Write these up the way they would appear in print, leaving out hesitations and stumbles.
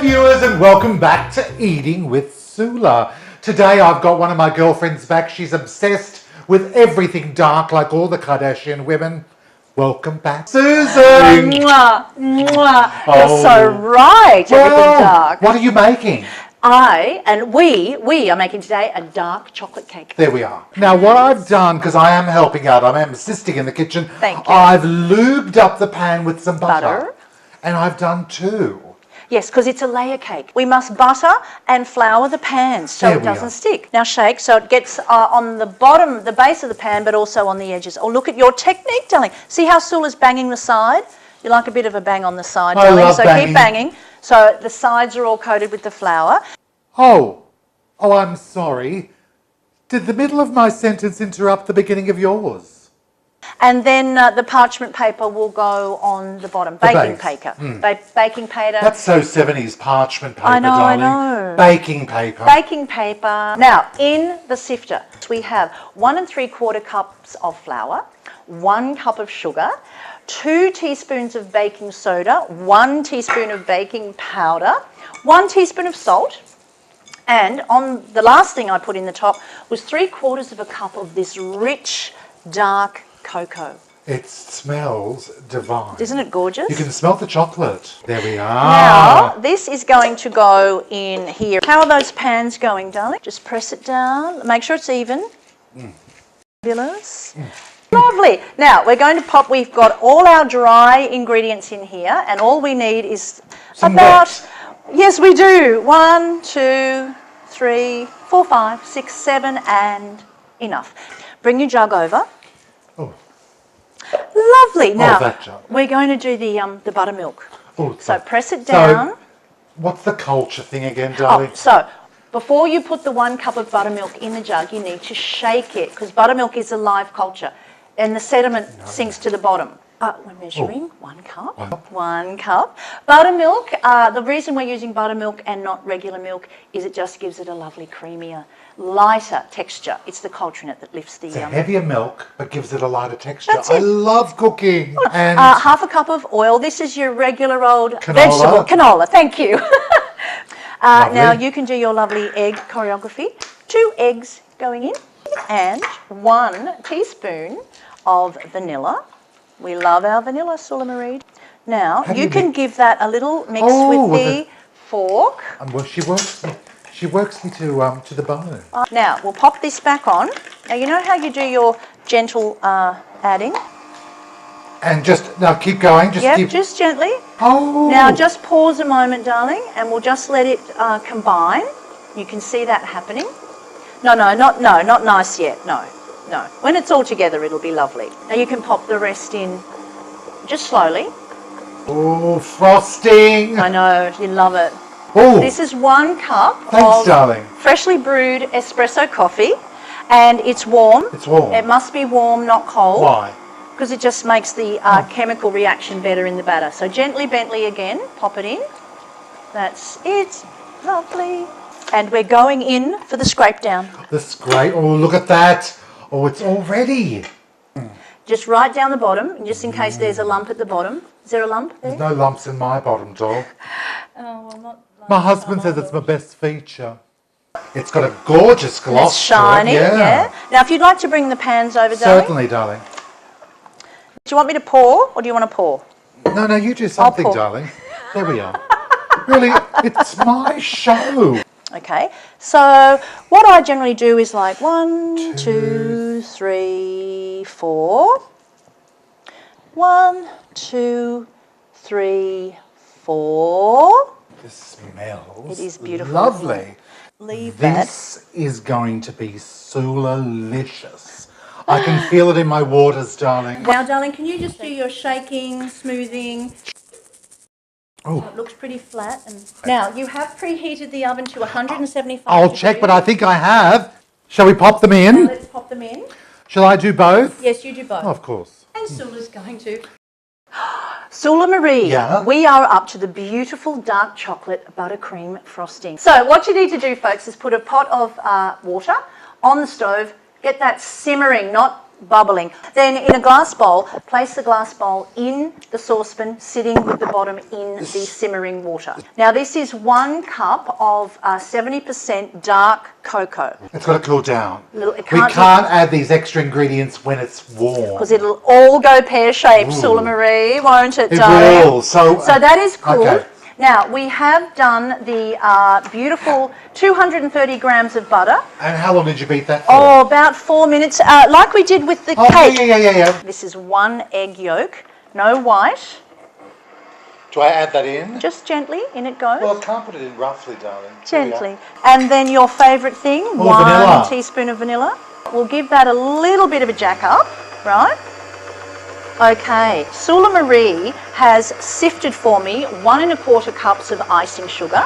viewers, and welcome back to Eating with Soula. Today I've got one of my girlfriends back. She's obsessed with everything dark like all the Kardashian women. Welcome back, Susan! Mwah, mwah. You're so right, everything dark. What are you making? We are making today a dark chocolate cake. There we are. Now what I've done, because I am helping out, I am assisting in the kitchen. Thank you. I've lubed up the pan with some butter. And I've done two. Yes, because it's a layer cake. We must butter and flour the pans so it doesn't stick. Now shake so it gets on the bottom, the base of the pan, but also on the edges. Oh, look at your technique, darling. See how Soula's banging the side? You like a bit of a bang on the side, darling. Love banging. Keep banging. So the sides are all coated with the flour. Oh, I'm sorry. Did the middle of my sentence interrupt the beginning of yours? And then the parchment paper will go on the bottom. Baking paper. Baking paper. That's so 70s, parchment paper, I know, darling. I know. Baking paper. Baking paper. Now, in the sifter, we have 1 3/4 cups of flour, 1 cup of sugar, 2 teaspoons of baking soda, 1 teaspoon of baking powder, 1 teaspoon of salt, and on the last thing I put in the top was 3/4 cup of this rich, dark cocoa. It smells divine. Isn't it gorgeous? You can smell the chocolate. There we are. Now, this is going to go in here. How are those pans going, darling? Just press it down. Make sure it's even. Fabulous. Lovely. Now, we're going to pop, we've got all our dry ingredients in here, and all we need is some about, wet. Yes, we do. 1, 2, 3, 4, 5, 6, 7, and enough. Bring your jug over. Oh. Lovely. Now, that jug. we're going to do the buttermilk. Oh, so press it down. So, what's the culture thing again, darling? So, before you put the 1 cup of buttermilk in the jug, you need to shake it, because buttermilk is a live culture, and the sediment sinks to the bottom. We're measuring 1 cup. 1 cup. Buttermilk, the reason we're using buttermilk and not regular milk is it just gives it a lovely creamier, lighter texture. It's the culture in it that lifts the... It's a heavier milk, but gives it a lighter texture. That's it. I love cooking. And 1/2 cup of oil. This is your regular old canola. Vegetable canola. Thank you. Now you can do your lovely egg choreography. 2 eggs going in and 1 teaspoon of vanilla. We love our vanilla, Soula Marie. Now, you can give that a little mix with the fork. Well, she works me to the bone. Now, we'll pop this back on. Now, you know how you do your gentle adding? And now keep going. Just gently. Oh. Now, just pause a moment, darling, and we'll just let it combine. You can see that happening. No, not nice yet. No. When it's all together, it'll be lovely. Now you can pop the rest in just slowly. Oh, frosting. I know, you love it. Oh. This is 1 cup Thanks, of darling. freshly brewed espresso coffee, and it's warm. It's warm. It must be warm, not cold. Why? Because it just makes the chemical reaction better in the batter. So gently, Bentley again, pop it in. That's it. Lovely. And we're going in for the scrape down. The scrape. Oh, look at that. Oh, it's all ready. Just right down the bottom, just in case there's a lump at the bottom. Is there a lump there? There's no lumps in my bottom, doll. Not My husband says it's my best feature. It's got a gorgeous gloss. It's shiny, yeah. Now, if you'd like to bring the pans over, darling. Certainly, darling. Do you want me to pour, or do you want to pour? No, you do something, darling. There we are. Really, it's my show. Okay, so what I generally do is like 1, 2, 3, 4. 1, 2, 3, 4. This smells It is beautiful. Lovely. This is going to be Soulalicious. I can feel it in my waters, darling. Now, darling, can you just do your shaking, smoothing? Oh. It looks pretty flat. Now, you have preheated the oven to 175 I'll degrees. check, but I think I have. Shall we pop them in? Let's pop them in. Shall I do both? Yes, you do both. Oh, of course. And Soula's going to. Soula Marie, Yeah? we are up to the beautiful dark chocolate buttercream frosting. So what you need to do, folks, is put a pot of water on the stove, get that simmering, not bubbling. Then in a glass bowl, place the glass bowl in the saucepan, sitting with the bottom in the simmering water. Now this is 1 cup of 70% dark cocoa. It's got to cool down. It We can't can't add these extra ingredients when it's warm. because it'll all go pear-shaped, Soula Marie, won't it, It darling? will. So that is cool. Okay. Now, we have done the beautiful 230 grams of butter. And how long did you beat that for? Oh, about 4 minutes, like we did with the cake. Yeah. This is 1 egg yolk, no white. Do I add that in? Just gently, in it goes. Well, I can't put it in roughly, darling. Gently. And then your favourite thing, Oh, 1 vanilla. teaspoon of vanilla. We'll give that a little bit of a jack up, right? Okay, Soula Marie has sifted for me 1 1/4 cups of icing sugar.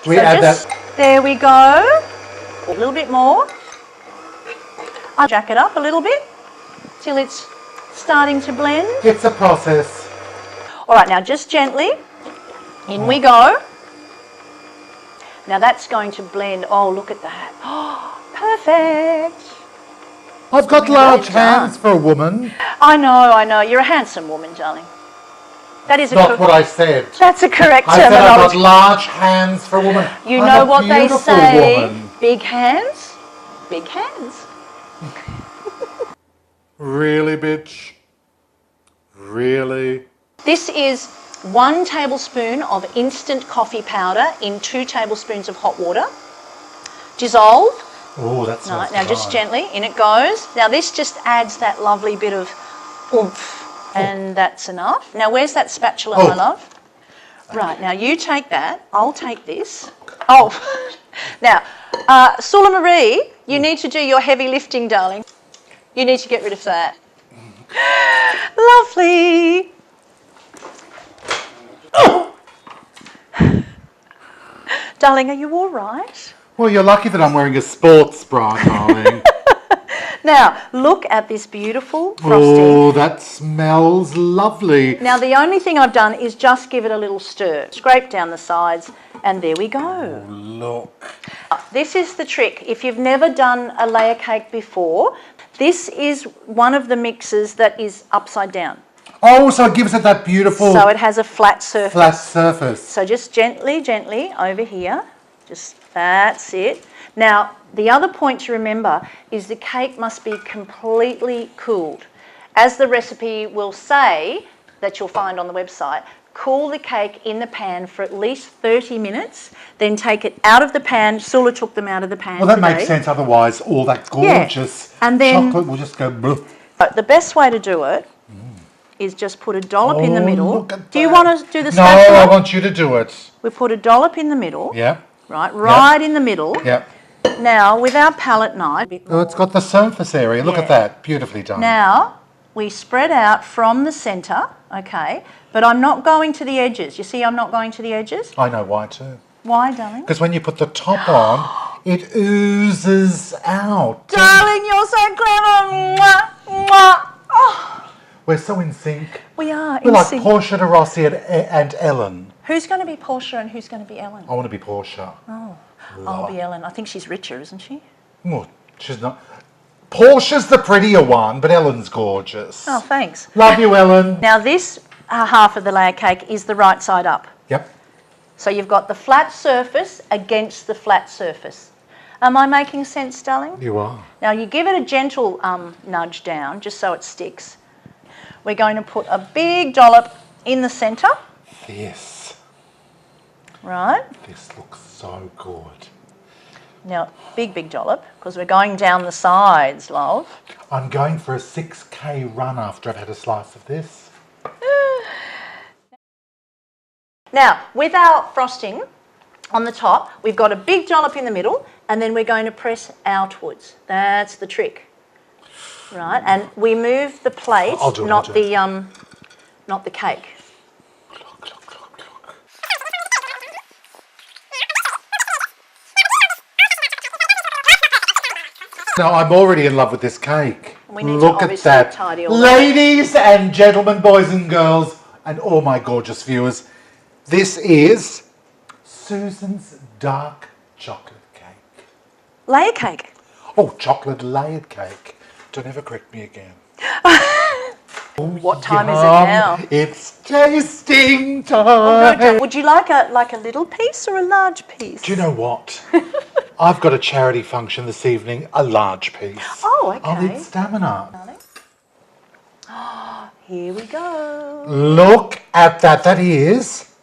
Do we add that? There we go. A little bit more. I'll jack it up a little bit till it's starting to blend. It's a process. All right, now just gently. In we go. Now that's going to blend. Oh, look at that. Oh, perfect. I've got large done. hands for a woman. I know. You're a handsome woman, darling. That is Not what I said. That's a correct I said I've got terminology. large hands for a woman. You I'm know a what they beautiful say? Woman. Big hands, big hands. Really, bitch? Really? This is 1 tablespoon of instant coffee powder in 2 tablespoons of hot water. Dissolve. Oh, that smells Now just fine. gently, in it goes. Now this just adds that lovely bit of oomph, and that's enough. Now where's that spatula, my love? Right, now you take that, I'll take this. Oh, now, Soula Marie, you need to do your heavy lifting, darling. You need to get rid of that. Lovely. Darling, are you all right? Well, you're lucky that I'm wearing a sports bra, darling. Now, look at this beautiful frosting. Oh, that smells lovely. Now, the only thing I've done is just give it a little stir. Scrape down the sides, and there we go. Oh, look. This is the trick. If you've never done a layer cake before, this is one of the mixes that is upside down. Oh, so it gives it that beautiful So it has a flat surface. flat surface. So just gently over here. That's it. Now, the other point to remember is the cake must be completely cooled. As the recipe will say, that you'll find on the website, cool the cake in the pan for at least 30 minutes, then take it out of the pan. Soula took them out of the pan Well, that today. makes sense. Otherwise, all that gorgeous And then- chocolate will just go... bleh. But the best way to do it is just put a dollop in the Oh, middle. look at Do you that. want to do the No, spatula? I want you to do it. We put a dollop in the middle. Yeah, Right in the middle. yeah. Now, with our palette knife, Oh, it's got the surface area. Look at that. Beautifully done. now we spread out from the centre, okay, but I'm not going to the edges. You see I'm not going to the edges? I know why too. Why, darling? Because when you put the top on, it oozes out. Darling, you're so clever. Mwah, mwah. Oh, We're so in sync. we are We're in like sync. Portia de Rossi and Ellen. Who's going to be Portia and who's going to be Ellen? I want to be Portia. I'll be Ellen. I think she's richer, isn't she? Oh, she's not. Portia's the prettier one, but Ellen's gorgeous. Oh, thanks. Love you, Ellen. Now this half of the layer cake is the right side up. Yep. So you've got the flat surface against the flat surface. Am I making sense, darling? You are. Now you give it a gentle nudge down, just so it sticks. We're going to put a big dollop in the centre, This. right? This looks so good. Now, big dollop, because we're going down the sides, love. I'm going for a 6K run after I've had a slice of this. Now, with our frosting on the top, we've got a big dollop in the middle, and then we're going to press outwards. That's the trick. Right, and we move the plate, I'll do it, not I'll do the not the cake. Look. Now, I'm already in love with this cake. We need to Look at obviously that. tidy all that. Ladies and gentlemen, boys and girls, and all my gorgeous viewers, this is Susan's dark chocolate cake. Layer cake. Oh, chocolate layered cake. Don't ever correct me again. What time is it now? It's tasting time. Oh, good. Would you like a little piece or a large piece? Do you know what? I've got a charity function this evening, a large piece. Oh, okay. I'll need stamina. Here we go. Look at that. That is...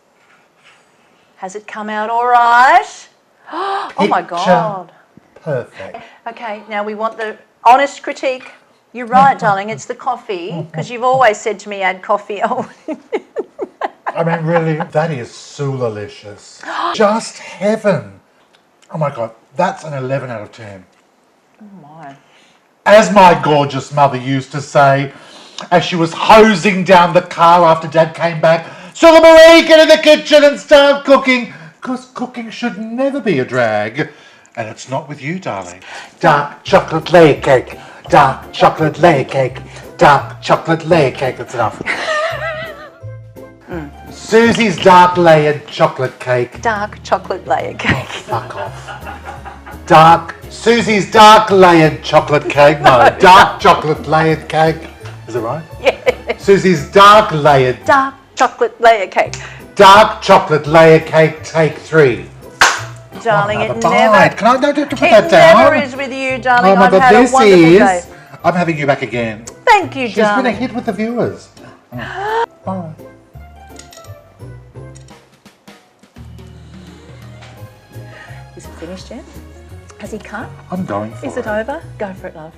Has it come out all right? Oh my God. Perfect. Okay, now we want the honest critique. You're right, darling, it's the coffee, because you've always said to me add coffee. Oh. I mean, really, that is Soulalicious. Just heaven. Oh my God, that's an 11 out of 10. Oh my. As my gorgeous mother used to say, as she was hosing down the car after Dad came back, Soula Marie, get in the kitchen and start cooking, because cooking should never be a drag. And it's not with you, darling. Dark chocolate layer cake, dark chocolate layer cake, dark chocolate layer cake. That's enough. Susie's dark layered chocolate cake. Dark chocolate layer cake. Fuck off. Susie's dark layered chocolate cake. No, dark chocolate layered cake. Is it right? Yeah. Susie's dark layered. Dark chocolate layer cake. Dark chocolate layer cake, take 3. Darling, it Can I don't put that it down? never is with you, darling. Oh my I've God, had a this wonderful is... day. I'm having you back again. Thank you, She's been a darling. hit with the viewers. Bye. Is it finished yet? Has he cut? I'm going for it. Is it over? Go for it, love.